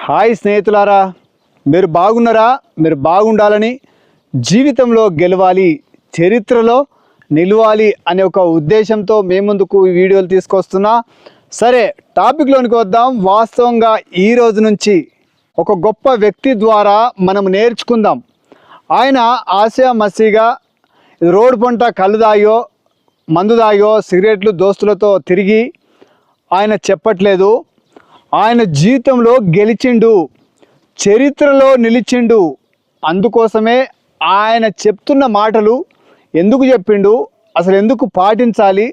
Hi స్నేహితులారా, మీరు బాగున్నారా? మీరు బాగుండాలని, జీవితంలో గెలవాలి, చరిత్రలో నిలవాలి అనే ఒక ఉద్దేశంతో మేము ముందుకు ఈ వీడియోలు తీసుకొస్తున్నా. సరే, టాపిక్లోనికి వద్దాం. వాస్తవంగా ఈ రోజు నుంచి ఒక గొప్ప వ్యక్తి ద్వారా మనం నేర్చుకుందాం. ఆయన ఆసియా మసీగా రోడ్డు పంట కళ్ళు దాగో, మందు దాగో, సిగరెట్లు దోస్తులతో తిరిగి ఆయన చెప్పట్లేదు. ఆయన జీవితంలో గెలిచిండు, చరిత్రలో నిలిచిండు. అందుకోసమే ఆయన చెప్తున్న మాటలు ఎందుకు చెప్పిండు, అసలు ఎందుకు పాటించాలి,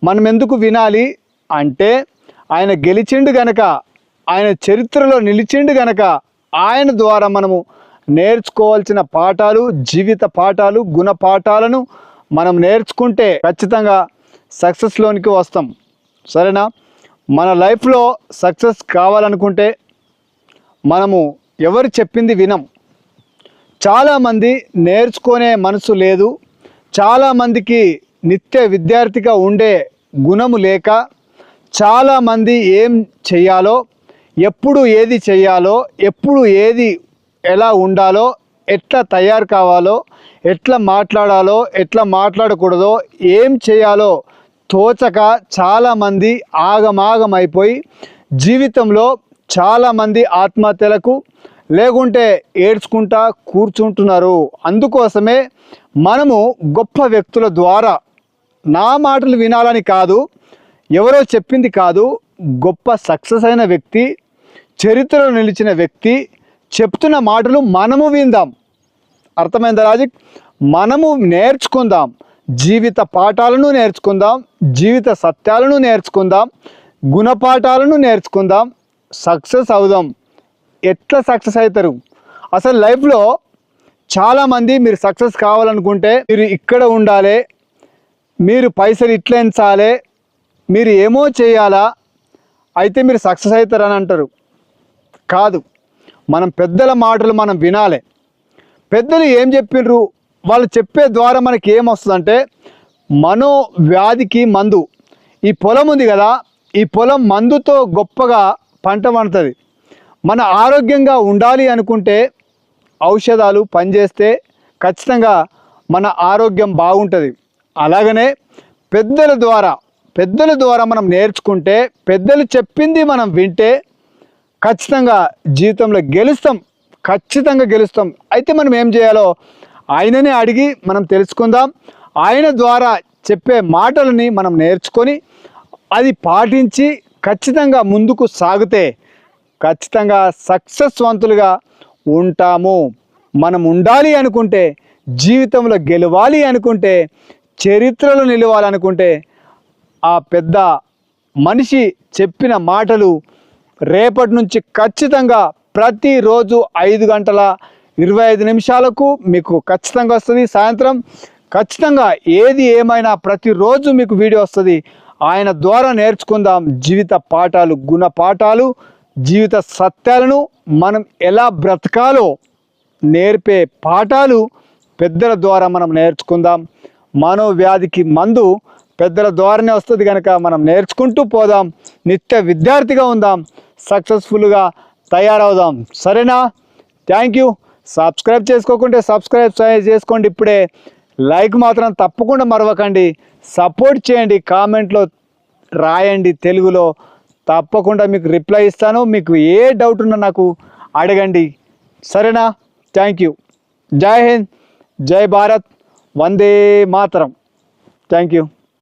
మనం ఎందుకు వినాలి అంటే, ఆయన గెలిచిండు గనక, ఆయన చరిత్రలో నిలిచిండు గనక ఆయన ద్వారా మనము నేర్చుకోవాల్సిన పాఠాలు, జీవిత పాఠాలు, గుణ పాఠాలను మనం నేర్చుకుంటే ఖచ్చితంగా సక్సెస్లోనికి వస్తాం. సరేనా? మన లైఫ్లో సక్సెస్ కావాలనుకుంటే మనము ఎవరు చెప్పింది వినం. చాలామంది నేర్చుకునే మనసు లేదు, చాలామందికి నిత్య విద్యార్థిగా ఉండే గుణము లేక, చాలామంది ఏం చెయ్యాలో, ఎప్పుడు ఏది చెయ్యాలో, ఎప్పుడు ఏది ఎలా ఉండాలో, ఎట్లా తయారు కావాలో, ఎట్లా మాట్లాడాలో, ఎట్లా మాట్లాడకూడదో, ఏం చేయాలో తోచక చాలామంది ఆగమాగమైపోయి జీవితంలో చాలామంది ఆత్మహత్యలకు లేకుంటే ఏడ్చుకుంటా కూర్చుంటున్నారు. అందుకోసమే మనము గొప్ప వ్యక్తుల ద్వారా, నా మాటలు వినాలని కాదు, ఎవరో చెప్పింది కాదు, గొప్ప సక్సెస్ అయిన వ్యక్తి, చరిత్రలో నిలిచిన వ్యక్తి చెప్తున్న మాటలు మనము విందాం. అర్థమైందా లాజిక్? మనము నేర్చుకుందాం, జీవిత పాఠాలను నేర్చుకుందాం, జీవిత సత్యాలను నేర్చుకుందాం, గుణపాఠాలను నేర్చుకుందాం, సక్సెస్ అవుదాం. ఎట్లా సక్సెస్ అవుతారు? అసలు లైఫ్లో చాలామంది మీరు సక్సెస్ కావాలనుకుంటే మీరు ఇక్కడ ఉండాలి, మీరు పైసలు ఇట్లా ఎంచాలి, మీరు ఏమో చేయాలా, అయితే మీరు సక్సెస్ అవుతారని అంటారు. కాదు, మనం పెద్దల మాటలు మనం వినాలి. పెద్దలు ఏం చెప్పిండ్రు, వాళ్ళు చెప్పే ద్వారా మనకి ఏమొస్తుందంటే, మనోవ్యాధికి మందు. ఈ పొలం ఉంది కదా, ఈ పొలం మందుతో గొప్పగా పంట పండుతుంది. మన ఆరోగ్యంగా ఉండాలి అనుకుంటే ఔషధాలు పనిచేస్తే ఖచ్చితంగా మన ఆరోగ్యం బాగుంటుంది. అలాగనే పెద్దల ద్వారా మనం నేర్చుకుంటే, పెద్దలు చెప్పింది మనం వింటే ఖచ్చితంగా జీవితంలో గెలుస్తాం, ఖచ్చితంగా గెలుస్తాం. అయితే మనం ఏం చేయాలో ఆయననే అడిగి మనం తెలుసుకుందాం. ఆయన ద్వారా చెప్పే మాటలని మనం నేర్చుకొని అది పాటించి ఖచ్చితంగా ముందుకు సాగితే ఖచ్చితంగా సక్సెస్వంతులుగా ఉంటాము. మనం ఉండాలి అనుకుంటే, జీవితంలో గెలవాలి అనుకుంటే, చరిత్రలో నిలవాలనుకుంటే, ఆ పెద్ద మనిషి చెప్పిన మాటలు రేపటి నుంచి ఖచ్చితంగా ప్రతిరోజు 5:25 మీకు ఖచ్చితంగా వస్తుంది. సాయంత్రం ఖచ్చితంగా ఏది ఏమైనా ప్రతిరోజు మీకు వీడియో వస్తుంది. ఆయన ద్వారా నేర్చుకుందాం జీవిత పాఠాలు, గుణ పాఠాలు, జీవిత సత్యాలను, మనం ఎలా బ్రతకాలో నేర్పే పాఠాలు పెద్దల ద్వారా మనం నేర్చుకుందాం. మనోవ్యాధికి మందు పెద్దల ద్వారానే వస్తుంది కనుక మనం నేర్చుకుంటూ పోదాం, నిత్య విద్యార్థిగా ఉందాం, సక్సెస్ఫుల్గా తయారవుదాం. సరేనా? Thank you. సబ్స్క్రైబ్ చేసుకోకుంటే సబ్స్క్రైబ్ చేసుకోండి ఇప్పుడే. లైక్ మాత్రం తప్పకుండా మరవకండి. సపోర్ట్ చేయండి, కామెంట్లో రాయండి తెలుగులో, తప్పకుండా మీకు రిప్లై ఇస్తాను. మీకు ఏ డౌట్ ఉన్నా నాకు అడగండి. సరేనా? Thank you. జై హింద్, జై భారత్, వందే మాతరం. Thank you.